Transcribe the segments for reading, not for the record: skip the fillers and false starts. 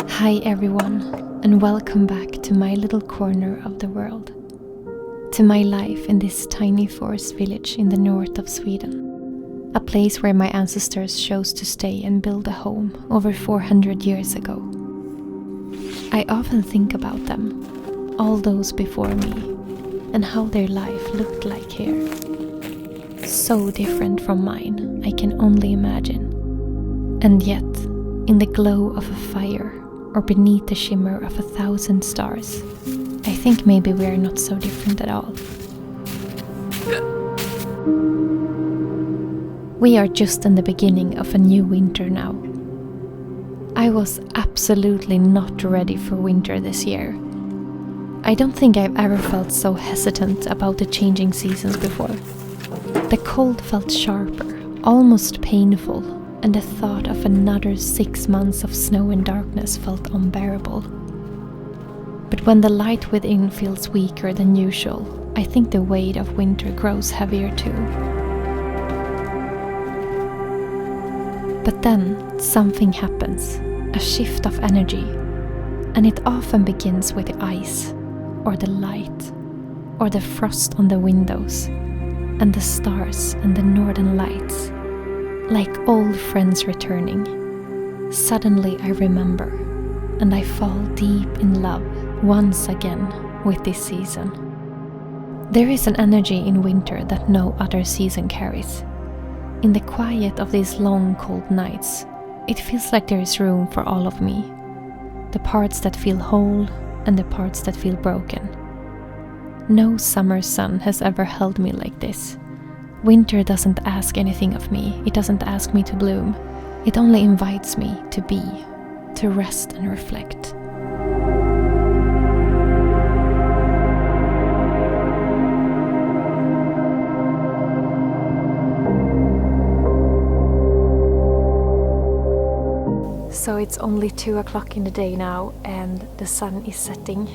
Hi everyone, and welcome back to my little corner of the world. To my life in this tiny forest village in the north of Sweden. A place where my ancestors chose to stay and build a home over 400 years ago. I often think about them, all those before me, and how their life looked like here. So different from mine, I can only imagine. And yet, in the glow of a fire, or beneath the shimmer of 1,000 stars, I think maybe we are not so different at all. We are just in the beginning of a new winter now. I was absolutely not ready for winter this year. I don't think I've ever felt so hesitant about the changing seasons before. The cold felt sharper, almost painful, and the thought of another 6 months of snow and darkness felt unbearable. But when the light within feels weaker than usual, I think the weight of winter grows heavier too. But then something happens, a shift of energy, and it often begins with the ice, or the light, or the frost on the windows, and the stars and the northern lights. Like old friends returning. Suddenly I remember, and I fall deep in love once again with this season. There is an energy in winter that no other season carries. In the quiet of these long cold nights, it feels like there is room for all of me. The parts that feel whole and the parts that feel broken. No summer sun has ever held me like this. Winter doesn't ask anything of me, it doesn't ask me to bloom. It only invites me to be, to rest and reflect. So it's only 2 o'clock in the day now and the sun is setting.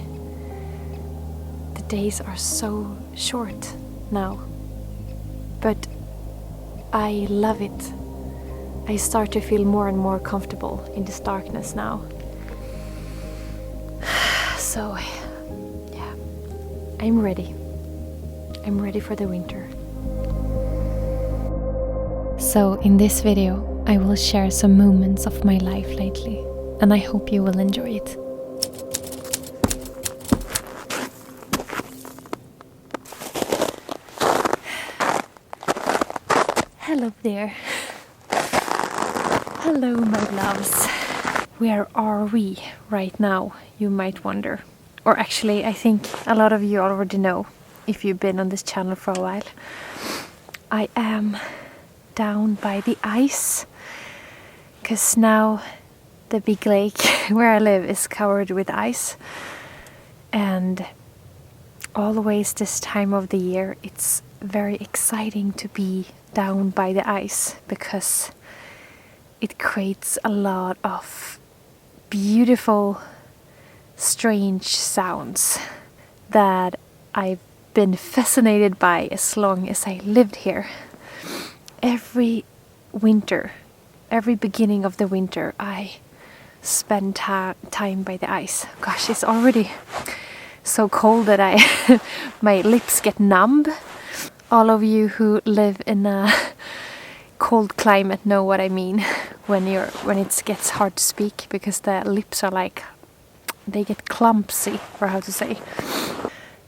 The days are so short now. But I love it. I start to feel more and more comfortable in this darkness now. So, yeah, I'm ready. I'm ready for the winter. So in this video, I will share some moments of my life lately, and I hope you will enjoy it. Hello there. Hello, my loves. Where are we right now, you might wonder. Or actually, I think a lot of you already know, if you've been on this channel for a while. I am down by the ice, because now the big lake where I live is covered with ice. And always this time of the year, it's very exciting to be down by the ice because it creates a lot of beautiful, strange sounds that I've been fascinated by as long as I lived here. Every winter, every beginning of the winter, I spend time by the ice. Gosh, it's already so cold that my lips get numb. All of you who live in a cold climate know what I mean when it gets hard to speak because the lips are like they get clumsy, or how to say.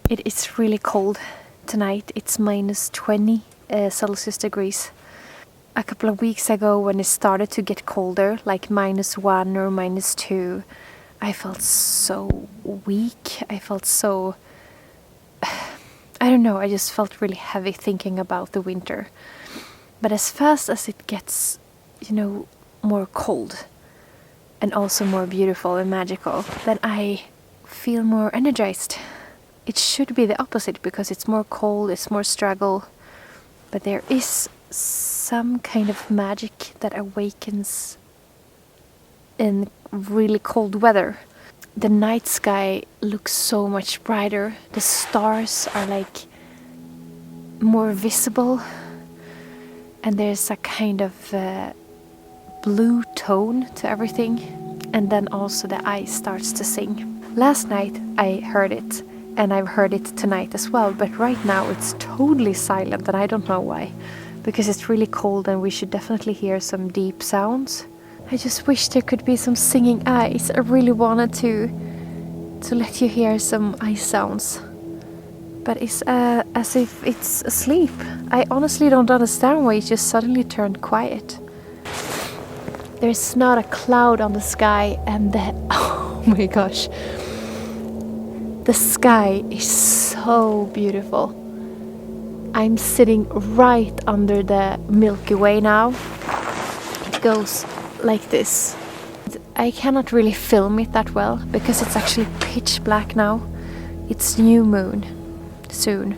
It is really cold tonight. It's minus 20 Celsius degrees. A couple of weeks ago, when it started to get colder, like -1 or -2, I felt so weak. I felt so I don't know, I just felt really heavy thinking about the winter. But as fast as it gets, more cold and also more beautiful and magical, then I feel more energized. It should be the opposite because it's more cold, it's more struggle. But there is some kind of magic that awakens in really cold weather. The night sky looks so much brighter. The stars are like more visible, and there's a kind of blue tone to everything. and then also the ice starts to sing. Last night I heard it, and I've heard it tonight as well, but right now it's totally silent, and I don't know why. Because it's really cold and we should definitely hear some deep sounds. I just wish there could be some singing ice. I really wanted to let you hear some ice sounds. But it's as if it's asleep. I honestly don't understand why it just suddenly turned quiet. There's not a cloud on the sky, and oh my gosh. The sky is so beautiful. I'm sitting right under the Milky Way now. It goes like this. I cannot really film it that well because it's actually pitch black now. It's new moon soon,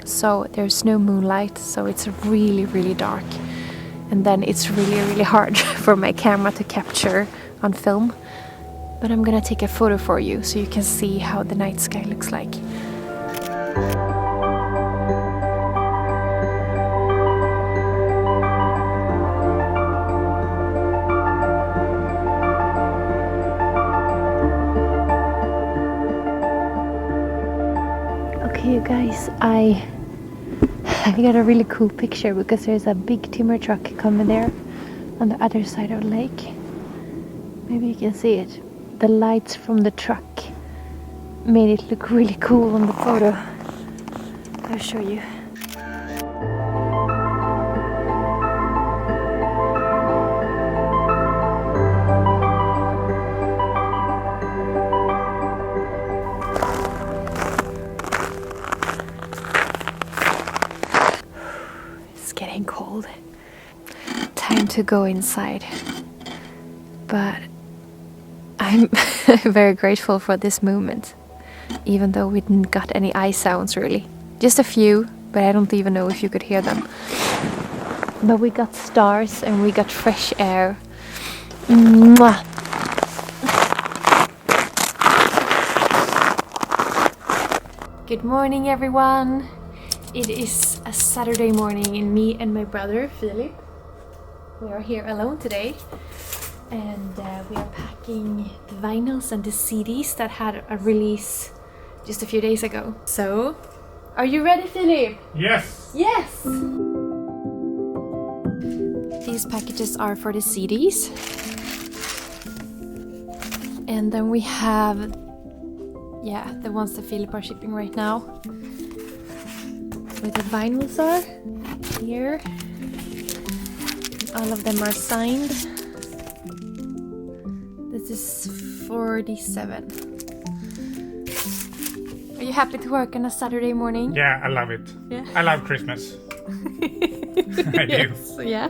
so there's no moonlight, so it's really dark, and then it's really hard for my camera to capture on film. But I'm gonna take a photo for you so you can see how the night sky looks like. You guys, I got a really cool picture because there's a big timber truck coming there on the other side of the lake. Maybe you can see it. The lights from the truck made it look really cool on the photo. I'll show you. Getting cold. Time to go inside. But I'm very grateful for this moment, even though we didn't got any ice sounds really. Just a few, but I don't even know if you could hear them. But we got stars and we got fresh air. Mwah! Good morning, everyone. It is a Saturday morning, and me and my brother Philip, we are here alone today, and we are packing the vinyls and the CDs that had a release just a few days ago. So, are you ready, Philip? Yes! Yes! These packages are for the CDs, and then we have, the ones that Philip are shipping right now. Where the vinyls are here. All of them are signed. This is 47. Are you happy to work on a Saturday morning? Yeah, I love it. Yeah. I love Christmas. I do. Yes, yeah.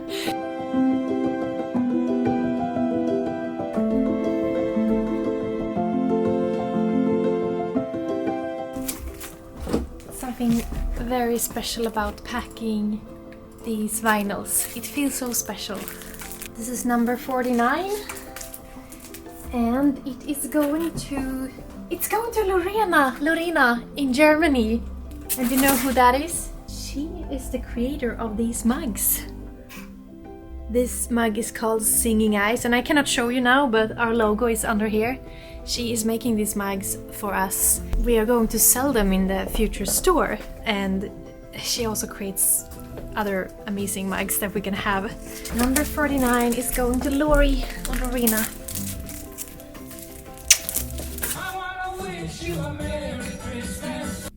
Something very special about packing these vinyls. It feels so special. This is number 49, and it's going to Lorena in Germany. And you know who that is? She is the creator of these mugs. This mug is called Singing Ice, and I cannot show you now, but our logo is under here. She is making these mugs for us. We are going to sell them in the future store, and she also creates other amazing mugs that we can have. Number 49 is going to Lori or Lorena. I wanna wish you a Merry Christmas.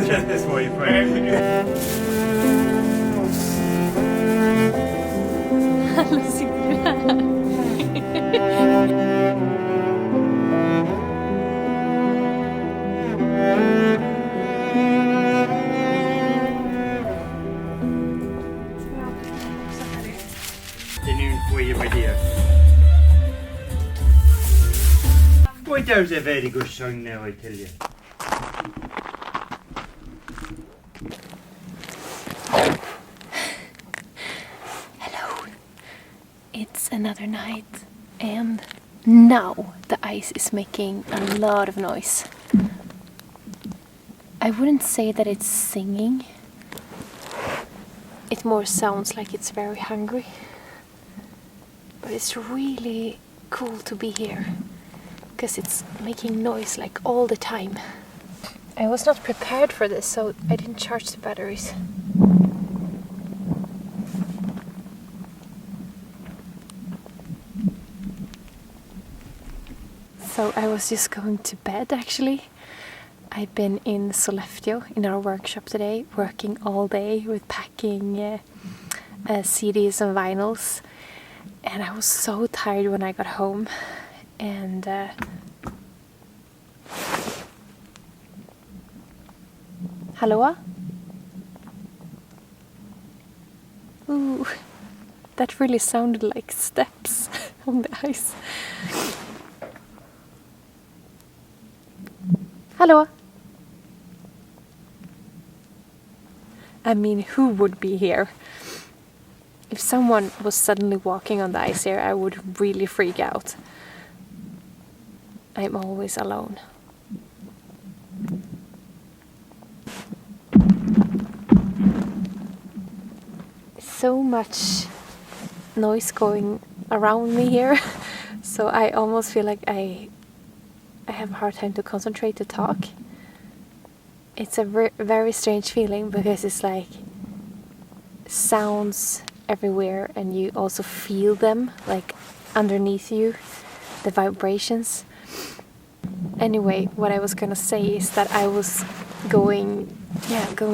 This way, friend. that was a very good song now, I tell you. Hello. It's another night, and now the ice is making a lot of noise. I wouldn't say that it's singing. It more sounds like it's very hungry. But it's really cool to be here, because it's making noise like all the time. I was not prepared for this, so I didn't charge the batteries. So I was just going to bed actually. I've been in Sollefteå in our workshop today, working all day with packing CDs and vinyls. And I was so tired when I got home. And Hallå? Ooh, that really sounded like steps on the ice. Hallå? I mean, who would be here? If someone was suddenly walking on the ice here, I would really freak out. I'm always alone. So much noise going around me here, so I almost feel like I have a hard time to concentrate to talk. It's a very strange feeling, because it's like sounds everywhere and you also feel them like underneath you, the vibrations. Anyway, what I was gonna say is that I was going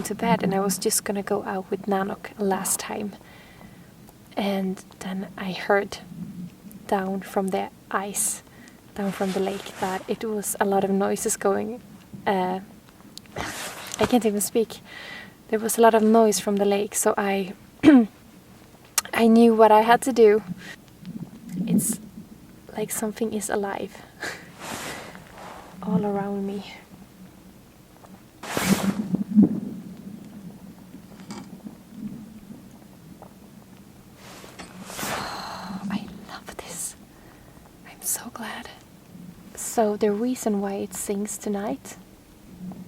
to bed, and I was just gonna go out with Nanok last time. And then I heard down from the ice, down from the lake, that it was a lot of noises going. I can't even speak. There was a lot of noise from the lake, so I I knew what I had to do. It's like something is alive all around me. I love this. I'm so glad. So the reason why it sings tonight,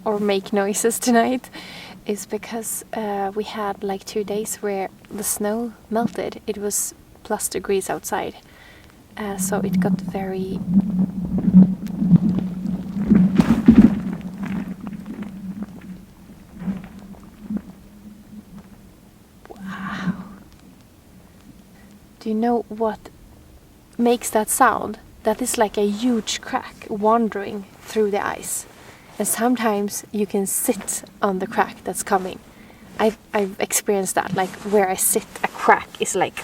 or make noises tonight, is because we had like 2 days where the snow melted. It was plus degrees outside, so it got very wow. Do you know what makes that sound? That is like a huge crack wandering through the ice. And sometimes you can sit on the crack that's coming. I've experienced that, like where I sit, a crack is like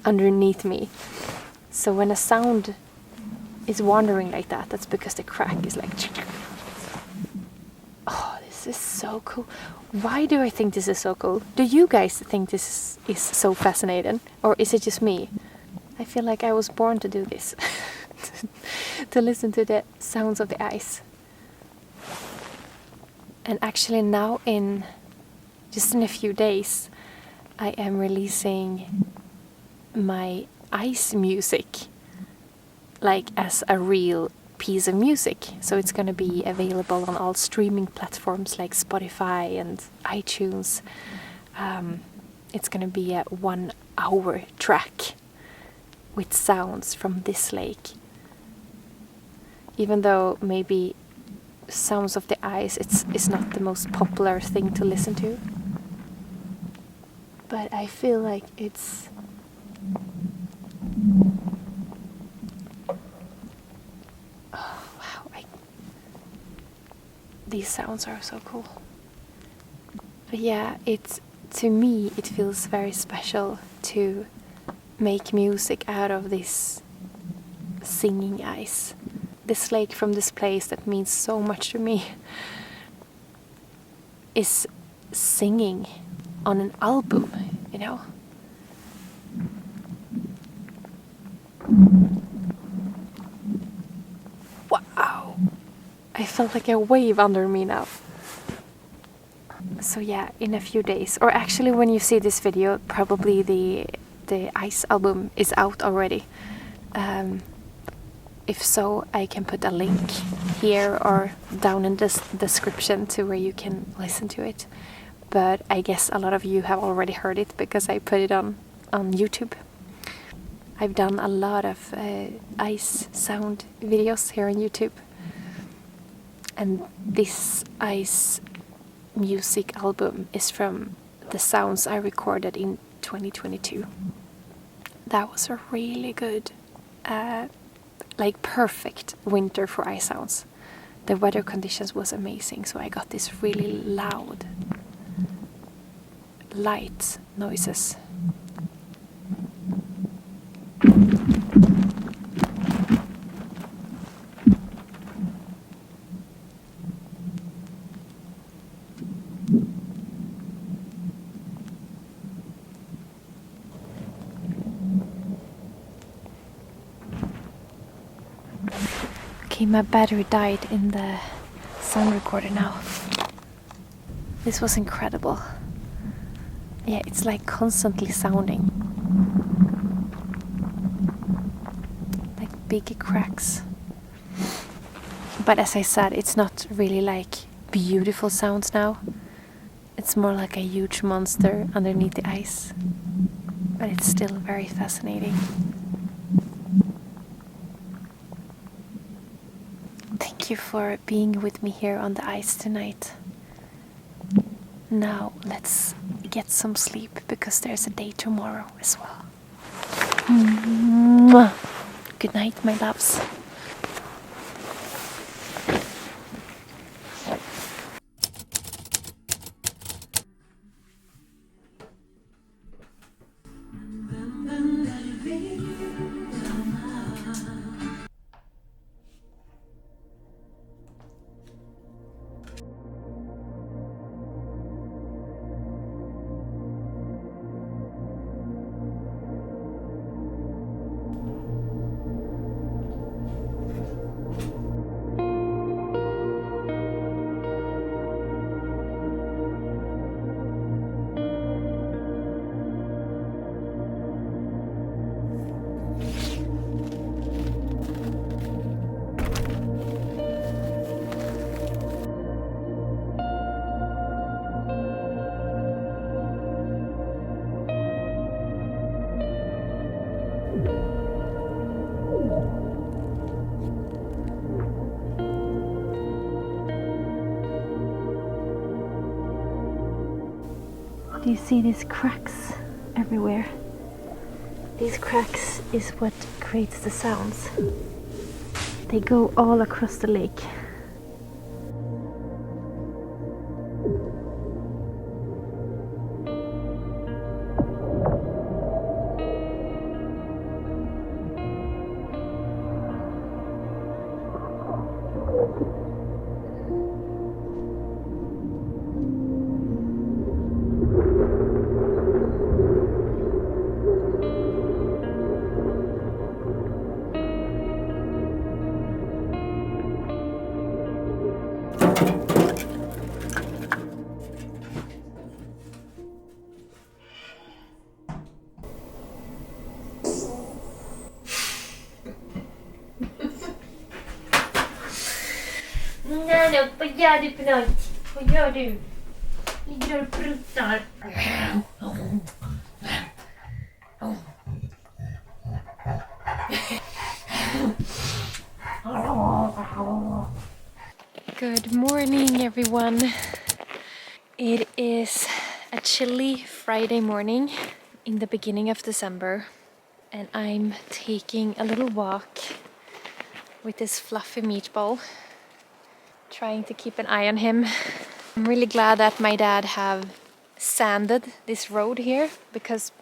underneath me. So when a sound is wandering like that, that's because the crack is like... Oh, this is so cool. Why do I think this is so cool? Do you guys think this is so fascinating? Or is it just me? I feel like I was born to do this. To listen to the sounds of the ice. And actually now just in a few days, I am releasing my ice music like as a real piece of music. So it's going to be available on all streaming platforms like Spotify and iTunes. It's going to be a 1-hour track with sounds from this lake. Even though maybe sounds of the ice it's not the most popular thing to listen to, but I feel like it's wow, these sounds are so cool. But yeah, to me it feels very special to make music out of this singing ice. This lake from this place that means so much to me is singing on an album, you know? Wow! I felt like a wave under me now. So yeah, in a few days, or actually when you see this video, probably the Ice album is out already. If so, I can put a link here or down in the description to where you can listen to it. But I guess a lot of you have already heard it because I put it on YouTube. I've done a lot of Ice sound videos here on YouTube. And this Ice music album is from the sounds I recorded in 2022. That was a really good, like perfect winter for Ice sounds. The weather conditions was amazing, so I got this really loud, light noises. Okay, my battery died in the sound recorder now. This was incredible. Yeah, it's like constantly sounding. Like big cracks. But as I said, it's not really like beautiful sounds now. It's more like a huge monster underneath the ice. But it's still very fascinating. Thank you for being with me here on the ice tonight. Now let's get some sleep because there's a day tomorrow as well. Mwah. Good night, my loves. Do you see these cracks everywhere? These cracks is what creates the sounds. They go all across the lake. Nej, vad gör du för något? Vad gör du? Ligger och pruttar. Good morning, everyone. It is a chilly Friday morning in the beginning of December, and I'm taking a little walk with this fluffy meatball, trying to keep an eye on him. I'm really glad that my dad have sanded this road here because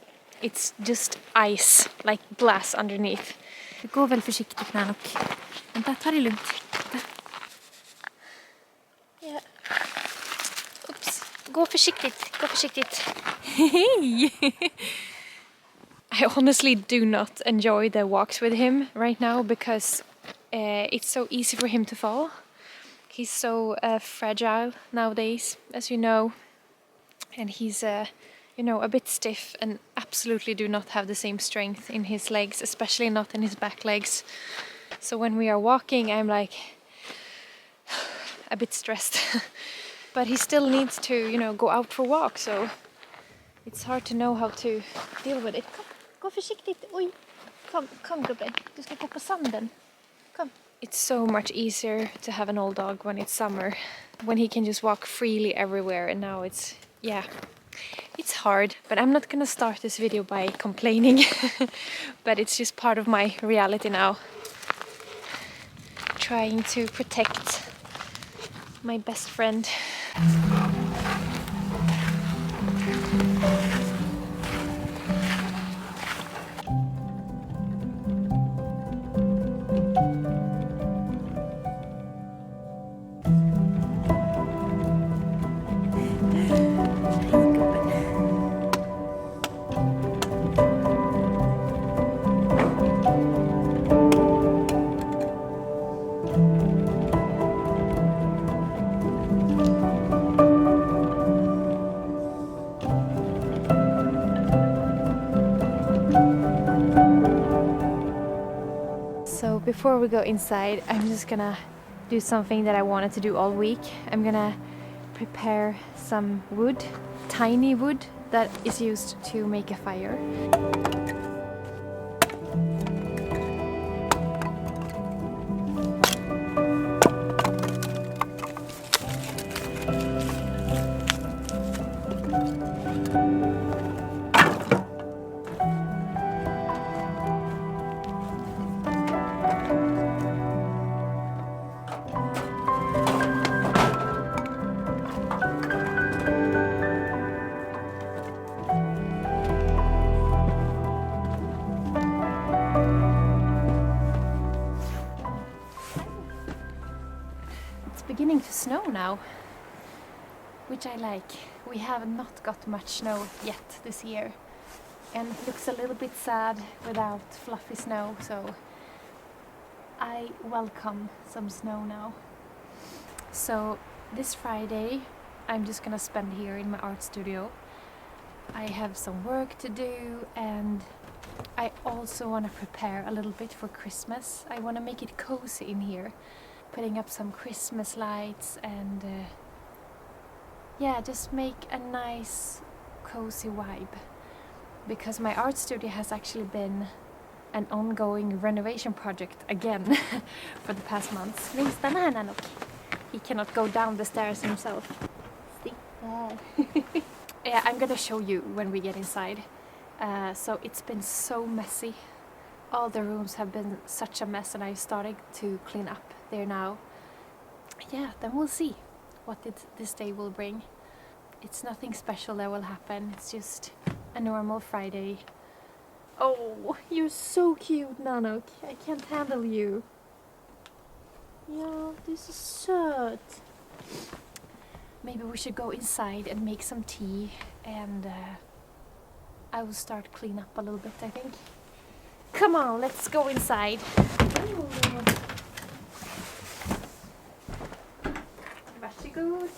it's just ice, like glass underneath. Gå väl försiktigt, Nanok. Vänta, ta det lugnt. Vänta. Ja. Oops. Gå försiktigt, gå försiktigt. Hey! I honestly do not enjoy the walks with him right now because it's so easy for him to fall. He's so fragile nowadays, as you know, and he's you know, a bit stiff and absolutely do not have the same strength in his legs, especially not in his back legs. So when we are walking, I'm like a bit stressed. But he still needs to, you know, go out for walks, so it's hard to know how to deal with it. Kom, gå försiktigt. Oj. Kom gubben. Du ska gå på sanden. Kom. It's so much easier to have an old dog when it's summer, when he can just walk freely everywhere, and now it's, yeah, it's hard. But I'm not gonna start this video by complaining, but it's just part of my reality now. Trying to protect my best friend. So before we go inside, I'm just gonna do something that I wanted to do all week. I'm gonna prepare some wood, tiny wood that is used to make a fire. Beginning to snow now, which I like. We have not got much snow yet this year, and it looks a little bit sad without fluffy snow, so I welcome some snow now. So this Friday I'm just gonna spend here in my art studio. I have some work to do, and I also want to prepare a little bit for Christmas. I want to make it cozy in here, putting up some Christmas lights and yeah, just make a nice cozy vibe, because my art studio has actually been an ongoing renovation project again for the past months. He cannot go down the stairs himself. Yeah, I'm gonna show you when we get inside. So it's been so messy. All the rooms have been such a mess, and I've started to clean up there now. Yeah, then we'll see what this day will bring. It's nothing special that will happen. It's just a normal Friday. Oh, you're so cute, Nanok. I can't handle you. Yeah, this is söt. Maybe we should go inside and make some tea, and I will start clean up a little bit, I think. Come on, let's go inside. Varsågod.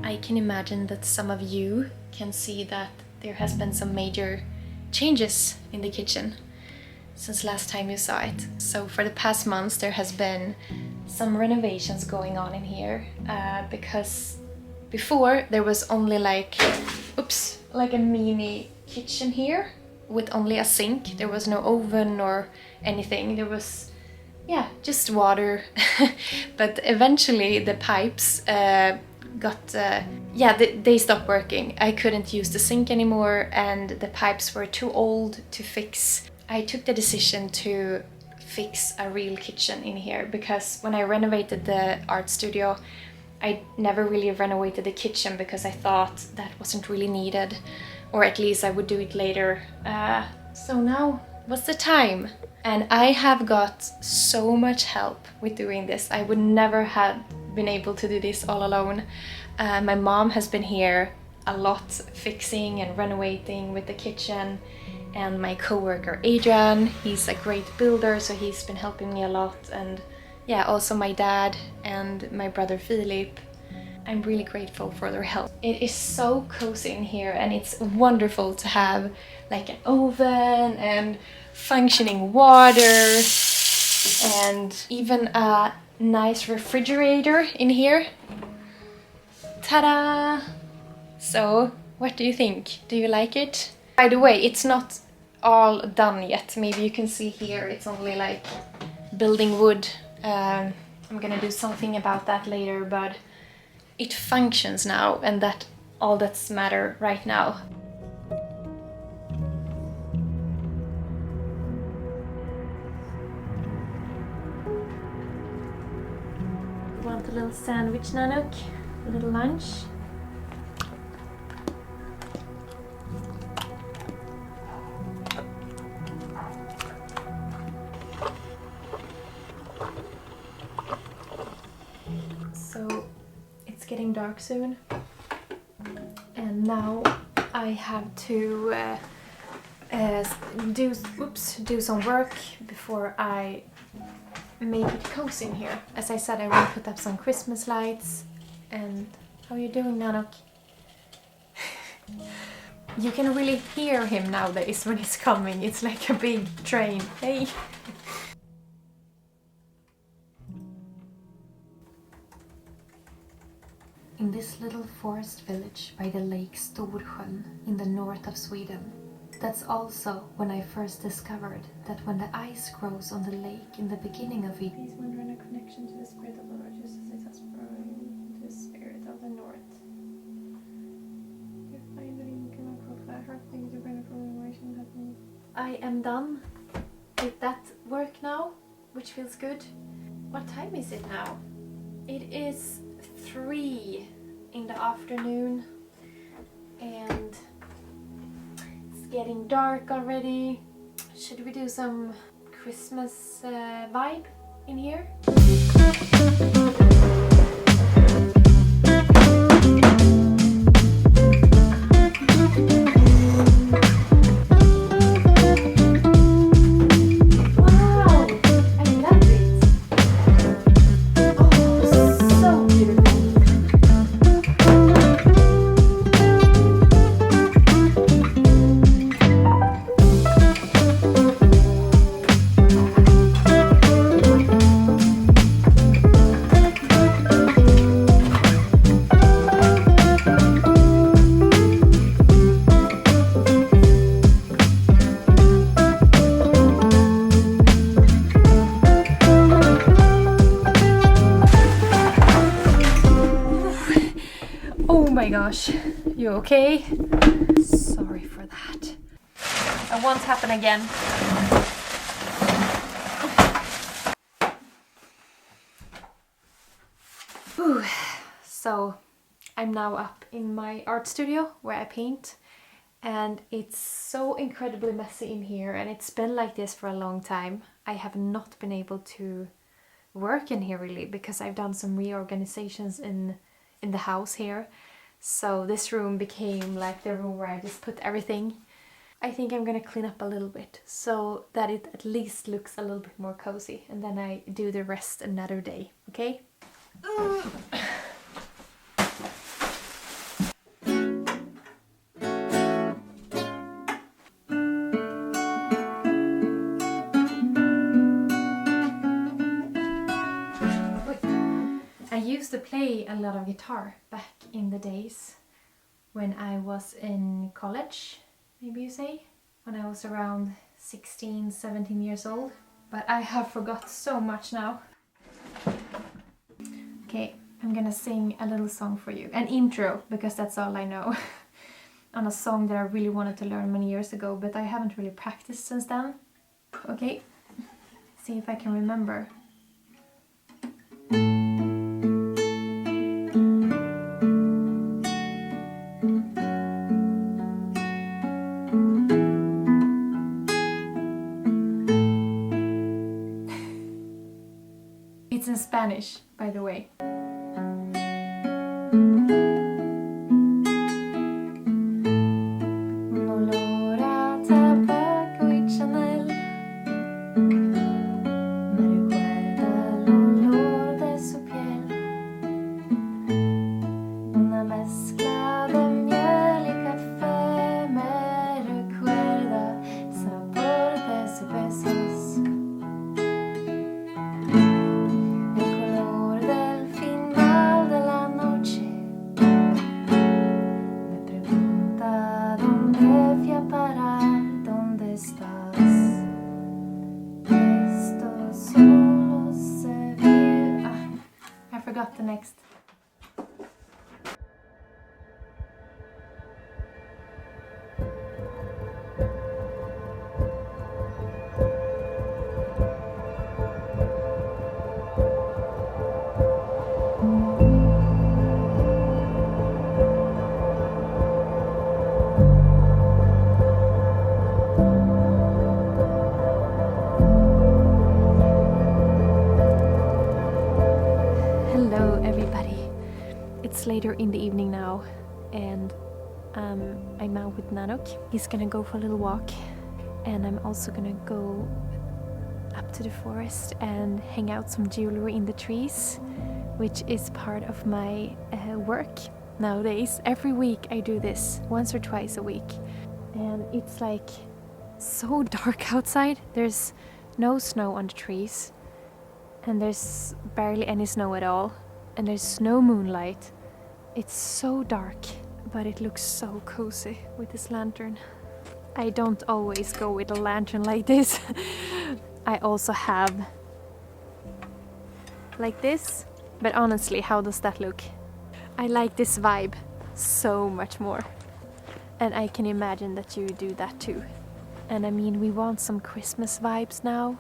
I can imagine that some of you can see that there has been some major changes in the kitchen since last time you saw it. So for the past months there has been some renovations going on in here, because before there was only like a mini kitchen here with only a sink. There was no oven or anything. There was, yeah, just water. But eventually the pipes they stopped working. I couldn't use the sink anymore, and the pipes were too old to fix. I took the decision to fix a real kitchen in here, because when I renovated the art studio, I never really renovated the kitchen because I thought that wasn't really needed, or at least I would do it later. So now was the time, and I have got so much help with doing this. I would never have been able to do this all alone. My mom has been here a lot, fixing and renovating with the kitchen, and my coworker Adrian. He's a great builder, so he's been helping me a lot. And yeah, also my dad and my brother Philip. I'm really grateful for their help. It is so cozy in here, and it's wonderful to have like an oven and functioning water and even a nice refrigerator in here. Ta-da! So, what do you think? Do you like it? By the way, it's not all done yet. Maybe you can see here it's only like building wood. I'm gonna do something about that later, but it functions now, and all that's matter right now. Want a little sandwich, Nanook? A little lunch? So it's getting dark soon, and now I have to do some work before I make it cozy in here. As I said, I want to put up some Christmas lights. And how are you doing, Nanook? You can really hear him nowadays when he's coming. It's like a big train. Hey! In this little forest village by the lake Storsjön in the north of Sweden, that's also when I first discovered that when the ice grows on the lake in the beginning of it, these wonder in a connection to the spirit of the Lord, just as it has brought into the spirit of the north. You find that you cannot go flat hard things are better for innovation happening. I am done with that work now, which feels good. What time is it now? It is 3 in the afternoon, and it's getting dark already. Should we do some Christmas vibe in here? Oh my gosh, you okay? Sorry for that. That won't happen again. Whew. So I'm now up in my art studio where I paint, and it's so incredibly messy in here, and it's been like this for a long time. I have not been able to work in here really because I've done some reorganizations in the house here. So this room became like the room where I just put everything. I think I'm gonna clean up a little bit so that it at least looks a little bit more cozy, and then I do the rest another day, okay? I used to play a lot of guitar back in the days when I was in college, maybe you say, when I was around 16, 17 years old. But I have forgot so much now. Okay, I'm gonna sing a little song for you, an intro, because that's all I know, on a song that I really wanted to learn many years ago, but I haven't really practiced since then. Okay, see if I can remember. It's in Spanish, by the way. Olor a tabaco. besos. El color del final de la noche me pregunta dónde fui a parar, dónde estás. Esto solo se vive. I forgot the next. Hello everybody. It's later in the evening now and I'm out with Nanok. He's gonna go for a little walk and I'm also gonna go up to the forest and hang out some jewelry in the trees, which is part of my work nowadays. Every week I do this, once or twice a week, and it's like so dark outside. There's no snow on the trees and there's barely any snow at all, and there's no moonlight. It's so dark, but it looks so cozy with this lantern. I don't always go with a lantern like this. I also have like this, but honestly, how does that look? I like this vibe so much more, and I can imagine that you do that too. And I mean, we want some Christmas vibes now.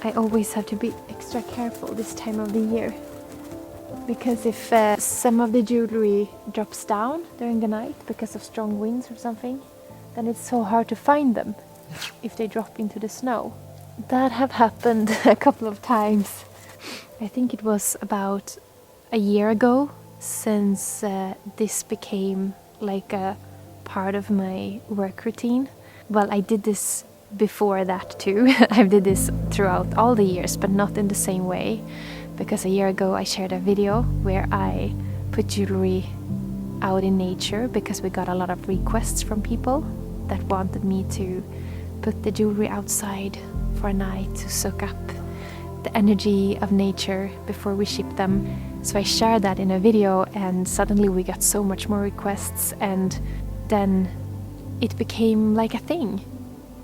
I always have to be extra careful this time of the year, because if some of the jewelry drops down during the night because of strong winds or something, then it's so hard to find them if they drop into the snow. That have happened a couple of times. I think it was about a year ago since this became like a part of my work routine. Well, I did this before that too. I did this throughout all the years, but not in the same way, because a year ago I shared a video where I put jewelry out in nature because we got a lot of requests from people that wanted me to put the jewelry outside for a night to soak up the energy of nature before we ship them. So I shared that in a video, and suddenly we got so much more requests, and then it became like a thing.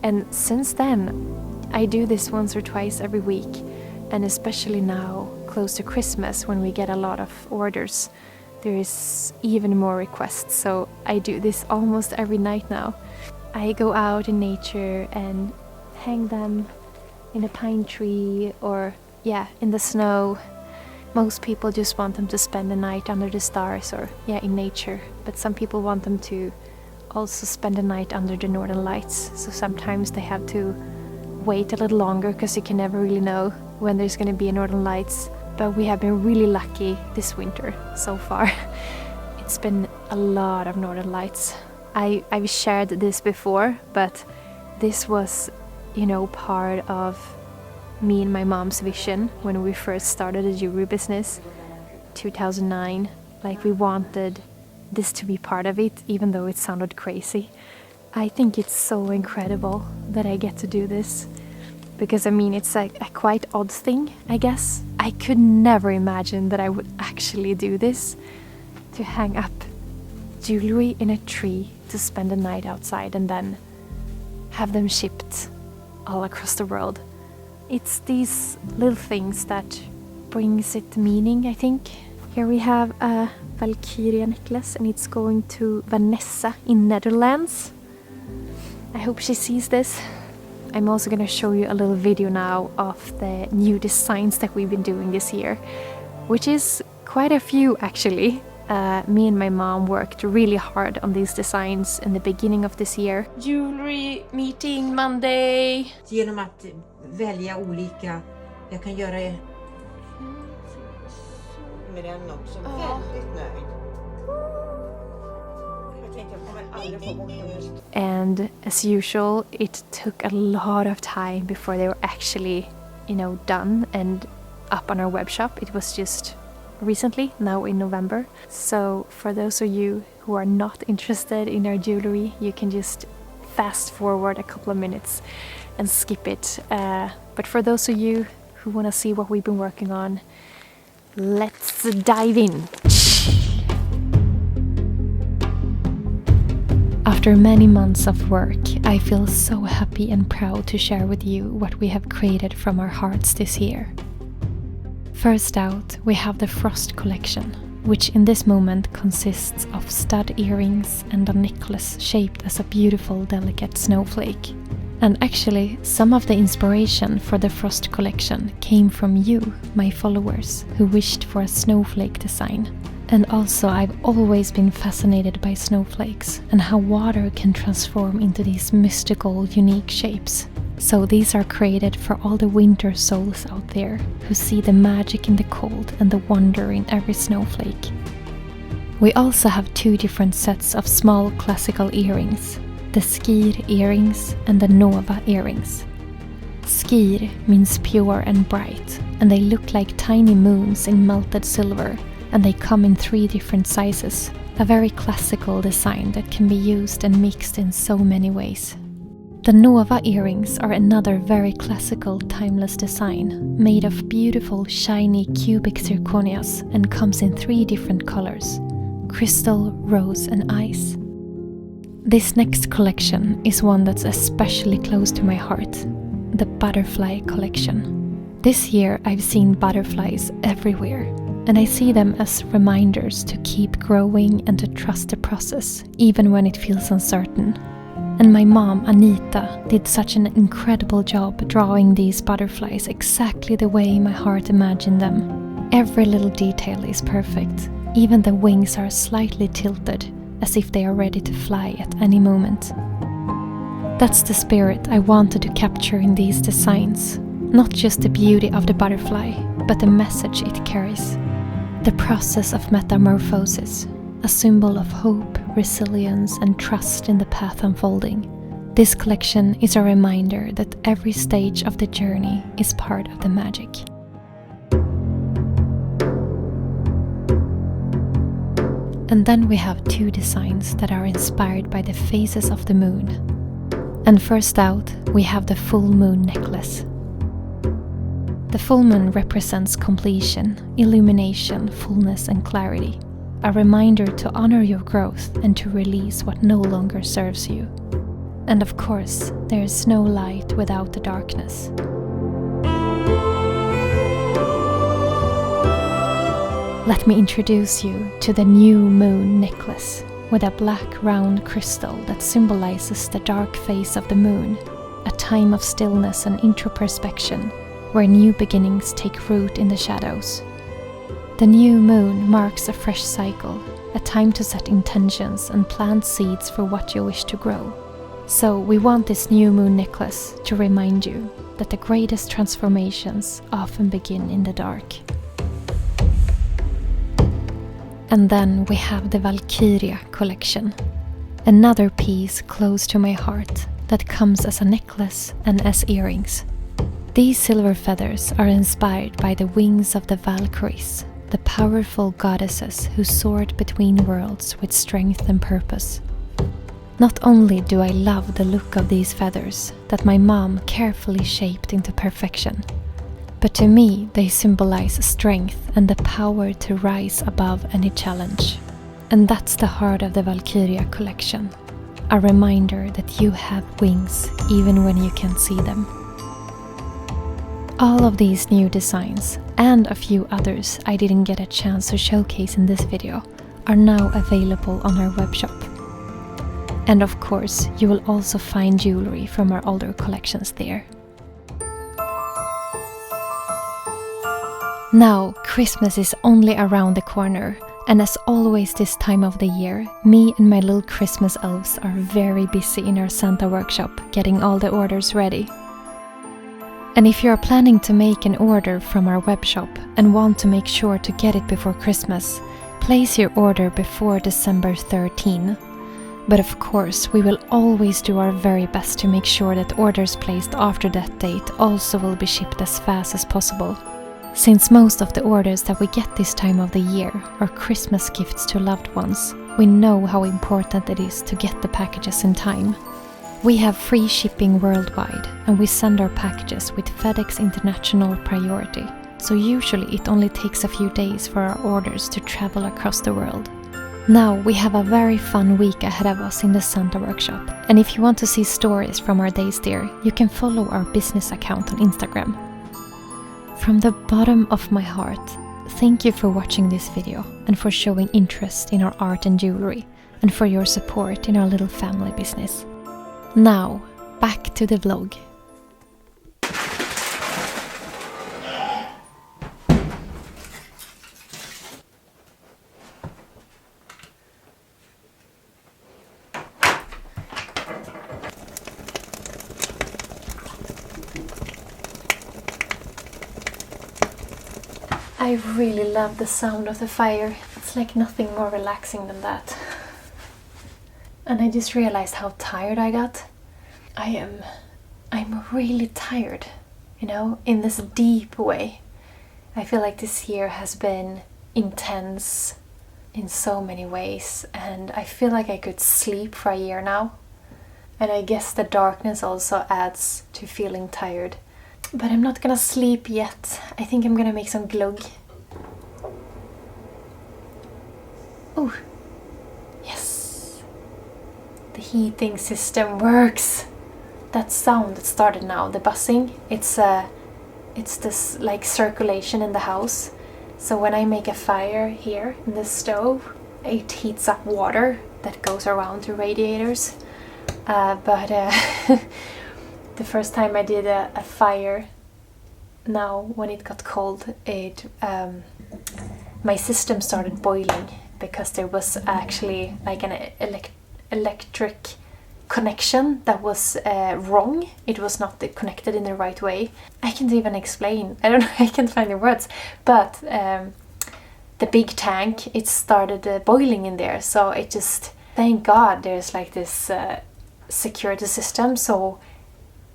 And since then, I do this once or twice every week, and especially now, close to Christmas, when we get a lot of orders, there is even more requests, so I do this almost every night now. I go out in nature and hang them in a pine tree or, in the snow. Most people just want them to spend the night under the stars or, in nature, but some people want them to also spend the night under the northern lights, so sometimes they have to wait a little longer because you can never really know when there's going to be a northern lights. But we have been really lucky this winter so far. It's been a lot of northern lights. I've shared this before, but this was, part of me and my mom's vision when we first started a jewelry business, 2009. Like, we wanted this to be part of it, even though it sounded crazy. I think it's so incredible that I get to do this, because it's a quite odd thing, I guess. I could never imagine that I would actually do this, to hang up jewelry in a tree to spend a night outside and then have them shipped all across the world. It's these little things that brings it meaning, I think. Here we have a Valkyria necklace, and it's going to Vanessa in Netherlands. I hope she sees this. I'm also going to show you a little video now of the new designs that we've been doing this year, which is quite a few actually. Me and my mom worked really hard on these designs in the beginning of this year. Jewelry meeting Monday. Genom att välja olika, jag kan göra med den också, väldigt nöjd. tänkte jag kommer aldrig få bort den här. And as usual, it took a lot of time before they were actually, done and up on our web shop. It was just recently, now in November. So for those of you who are not interested in our jewelry, you can just fast forward a couple of minutes and skip it. But for those of you who want to see what we've been working on, let's dive in. After many months of work, I feel so happy and proud to share with you what we have created from our hearts this year. First out, we have the Frost collection, which in this moment consists of stud earrings and a necklace shaped as a beautiful, delicate snowflake. And actually, some of the inspiration for the Frost collection came from you, my followers, who wished for a snowflake design. And also, I've always been fascinated by snowflakes and how water can transform into these mystical, unique shapes. So these are created for all the winter souls out there who see the magic in the cold and the wonder in every snowflake. We also have 2 different sets of small classical earrings, the Skir earrings and the Nova earrings. Skir means pure and bright, and they look like tiny moons in melted silver, and they come in 3 different sizes, a very classical design that can be used and mixed in so many ways. The Nova earrings are another very classical, timeless design, made of beautiful, shiny cubic zirconias and comes in 3 different colors: crystal, rose and ice. This next collection is one that's especially close to my heart, the Butterfly collection. This year I've seen butterflies everywhere, and I see them as reminders to keep growing and to trust the process, even when it feels uncertain. And my mom, Anita, did such an incredible job drawing these butterflies exactly the way my heart imagined them. Every little detail is perfect. Even the wings are slightly tilted, as if they are ready to fly at any moment. That's the spirit I wanted to capture in these designs. Not just the beauty of the butterfly, but the message it carries. The process of metamorphosis, a symbol of hope, resilience and trust in the path unfolding. This collection is a reminder that every stage of the journey is part of the magic. And then we have 2 designs that are inspired by the phases of the moon. And first out, we have the full moon necklace. The full moon represents completion, illumination, fullness and clarity. A reminder to honor your growth and to release what no longer serves you. And of course, there is no light without the darkness. Let me introduce you to the new moon necklace with a black round crystal that symbolizes the dark phase of the moon, a time of stillness and introspection where new beginnings take root in the shadows. The new moon marks a fresh cycle, a time to set intentions and plant seeds for what you wish to grow. So we want this new moon necklace to remind you that the greatest transformations often begin in the dark. And then we have the Valkyria collection, another piece close to my heart that comes as a necklace and as earrings. These silver feathers are inspired by the wings of the Valkyries, the powerful goddesses who soared between worlds with strength and purpose. Not only do I love the look of these feathers that my mom carefully shaped into perfection, but to me they symbolize strength and the power to rise above any challenge. And that's the heart of the Valkyria collection, a reminder that you have wings even when you can't see them. All of these new designs, and a few others I didn't get a chance to showcase in this video, are now available on our webshop. And of course, you will also find jewelry from our older collections there. Now, Christmas is only around the corner, and as always this time of the year, me and my little Christmas elves are very busy in our Santa workshop getting all the orders ready. And if you are planning to make an order from our webshop and want to make sure to get it before Christmas, place your order before December 13. But of course, we will always do our very best to make sure that orders placed after that date also will be shipped as fast as possible. Since most of the orders that we get this time of the year are Christmas gifts to loved ones, we know how important it is to get the packages in time. We have free shipping worldwide, and we send our packages with FedEx International Priority, so usually it only takes a few days for our orders to travel across the world. Now we have a very fun week ahead of us in the Santa workshop, and if you want to see stories from our days there, you can follow our business account on Instagram. From the bottom of my heart, thank you for watching this video and for showing interest in our art and jewelry, and for your support in our little family business. Now, back to the vlog. I really love the sound of the fire. It's like nothing more relaxing than that. And I just realized how tired I got. I'm really tired, you know, in this deep way. I feel like this year has been intense in so many ways, and I feel like I could sleep for a year now. And I guess the darkness also adds to feeling tired. But I'm not gonna sleep yet. I think I'm gonna make some glögg. Oh, yes. The heating system works. That sound that started now, the buzzing, it's this like circulation in the house. So when I make a fire here in the stove, it heats up water that goes around to radiators. The first time I did a fire, now when it got cold, my system started boiling because there was actually like an electric connection that was wrong. It was not connected in the right way. I can't even explain. I don't know. I can't find the words. But the big tank, it started boiling in there. So it just, thank God, there's like this security system. So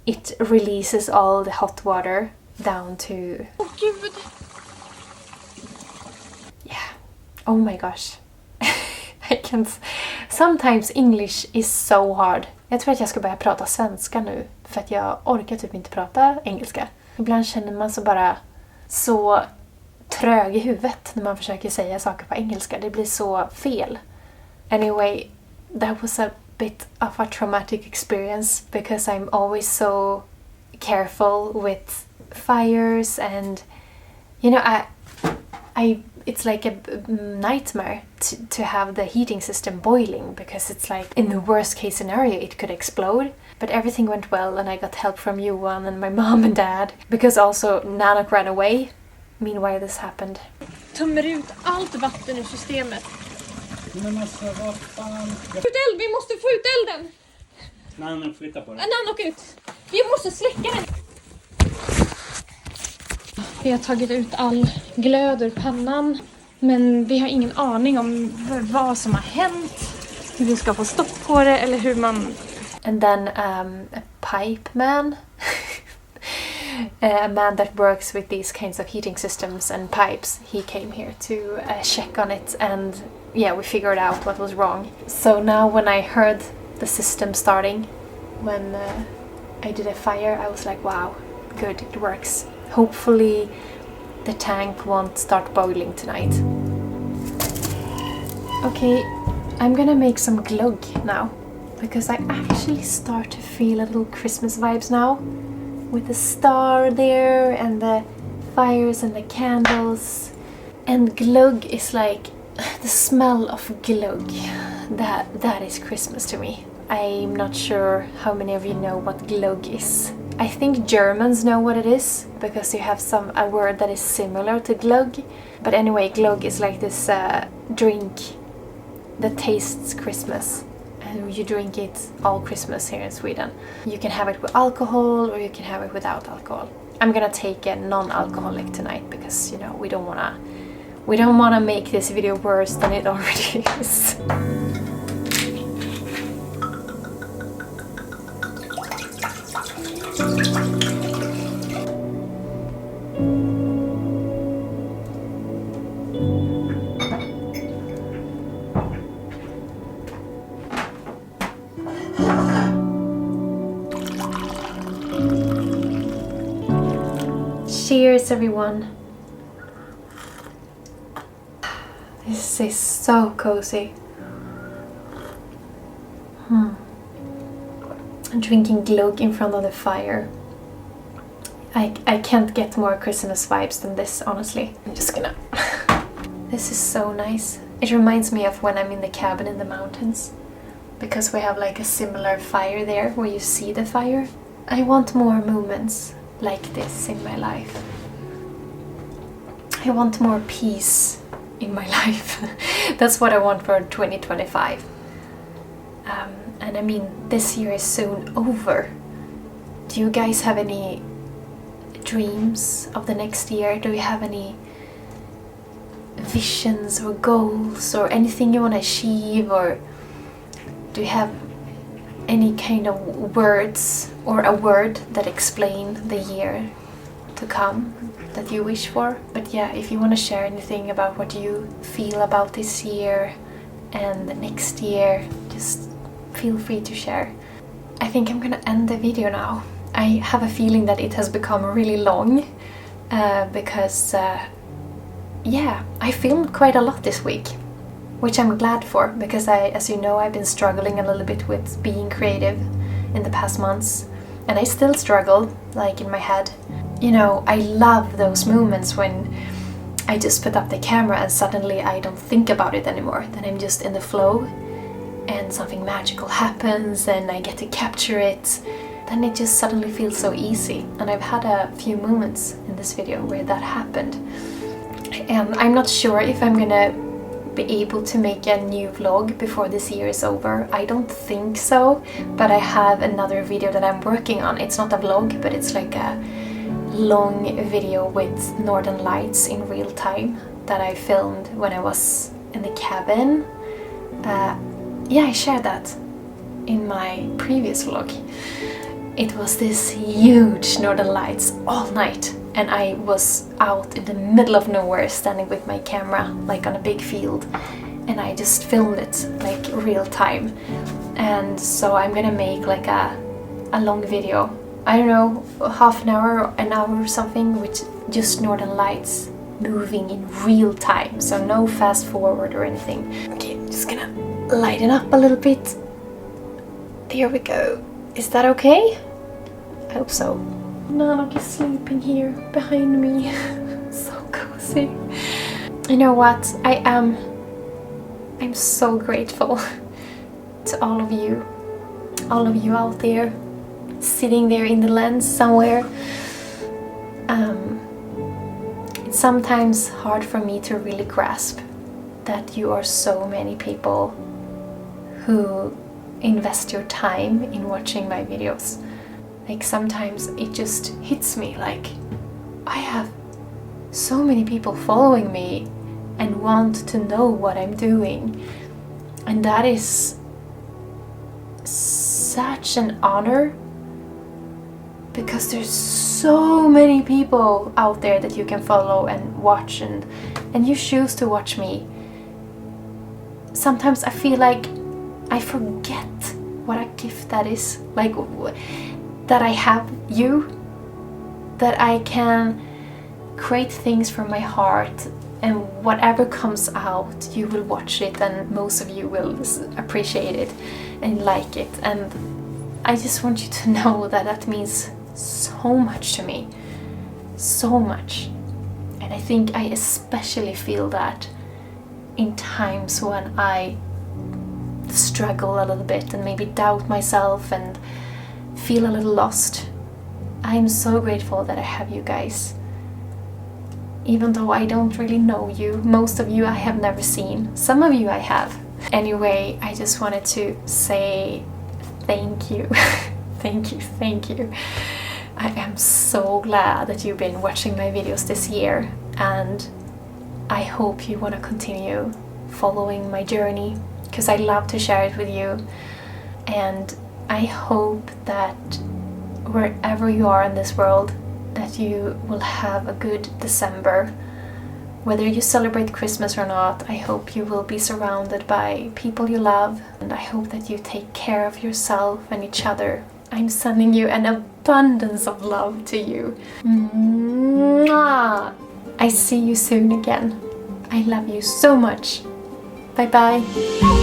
it releases all the hot water down to... Oh, Gud! Yeah. Oh my gosh. I can't... Sometimes English is so hard. Jag tror att jag ska börja prata svenska nu. För att jag orkar typ inte prata engelska. Ibland känner man sig bara så trög i huvudet när man försöker säga saker på engelska. Det blir så fel. Anyway, that was a bit of a traumatic experience because I'm always so careful with fires, and you know, I it's like a nightmare to have the heating system boiling, because it's like in the worst case scenario it could explode. But everything went well, and I got help from Johan and my mom and dad, because also Nanok ran away. Meanwhile this happened. Tömmer ut allt vatten ur systemet. Men alltså, vad fan... Skjut eld! Vi måste få ut elden! Nanok, flytta på det. Nanok ut! Vi måste släcka den! Vi har tagit ut all glöd ur pannan, men vi har ingen aning om vad som har hänt, hur vi ska få stopp på det eller hur man... And then a pipe man, a man that works with these kinds of heating systems and pipes, he came here to check on it, and yeah, we figured out what was wrong. So now when I heard the system starting, when I did a fire, I was like, wow, good, it works. Hopefully the tank won't start boiling tonight. Okay, I'm gonna make some glögg now, because I actually start to feel a little Christmas vibes now, with the star there and the fires and the candles. And glögg is like the smell of glögg. That is Christmas to me. I'm not sure how many of you know what glögg is. I think Germans know what it is, because you have a word that is similar to glögg. But anyway, glögg is like this drink that tastes Christmas. And you drink it all Christmas here in Sweden. You can have it with alcohol, or you can have it without alcohol. I'm gonna take a non-alcoholic tonight, because, you know, we don't wanna make this video worse than it already is. Cheers, everyone. This is so cozy. I'm drinking glögg in front of the fire. I can't get more Christmas vibes than this, honestly. I'm just gonna... This is so nice. It reminds me of when I'm in the cabin in the mountains. Because we have like a similar fire there where you see the fire. I want more moments like this in my life. I want more peace in my life. That's what I want for 2025. And I mean, this year is soon over. Do you guys have any dreams of the next year? Do you have any visions or goals or anything you want to achieve? Or do you have any kind of words or a word that explain the year to come that you wish for? But yeah, if you want to share anything about what you feel about this year and the next year, just feel free to share. I think I'm gonna end the video now. I have a feeling that it has become really long because yeah, I filmed quite a lot this week, which I'm glad for, because as you know, I've been struggling a little bit with being creative in the past months, and I still struggle, like in my head. You know, I love those moments when I just put up the camera and suddenly I don't think about it anymore. Then I'm just in the flow and something magical happens and I get to capture it. Then it just suddenly feels so easy. And I've had a few moments in this video where that happened. And I'm not sure if I'm gonna be able to make a new vlog before this year is over. I don't think so, but I have another video that I'm working on. It's not a vlog, but it's like a long video with Northern Lights in real time that I filmed when I was in the cabin. Yeah, I shared that in my previous vlog. It was this huge Northern Lights all night, and I was out in the middle of nowhere standing with my camera like on a big field, and I just filmed it like real time. And so I'm gonna make like a long video, I don't know, half an hour or an hour or something, with just Northern Lights moving in real time, so no fast forward or anything. Okay, I'm just gonna lighten up a little bit. There we go. Is that okay? I hope so. Nanook is sleeping here behind me. So cozy. You know what? I'm so grateful to all of you out there, sitting there in the lens somewhere. It's sometimes hard for me to really grasp that you are so many people who invest your time in watching my videos. Like sometimes it just hits me like I have so many people following me and want to know what I'm doing, and that is such an honor, because there's so many people out there that you can follow and watch, and you choose to watch me. Sometimes I feel like I forget what a gift that is, like that I have you, that I can create things from my heart, and whatever comes out, you will watch it and most of you will appreciate it and like it. And I just want you to know that that means so much to me, so much. And I think I especially feel that in times when I struggle a little bit and maybe doubt myself and feel a little lost. I'm so grateful that I have you guys. Even though I don't really know you, most of you I have never seen, some of you I have. Anyway, I just wanted to say thank you. Thank you. I am so glad that you've been watching my videos this year, and I hope you want to continue following my journey, because I love to share it with you. And I hope that wherever you are in this world, that you will have a good December. Whether you celebrate Christmas or not, I hope you will be surrounded by people you love, and I hope that you take care of yourself and each other. I'm sending you an abundance of love to you. I see you soon again. I love you so much. Bye bye.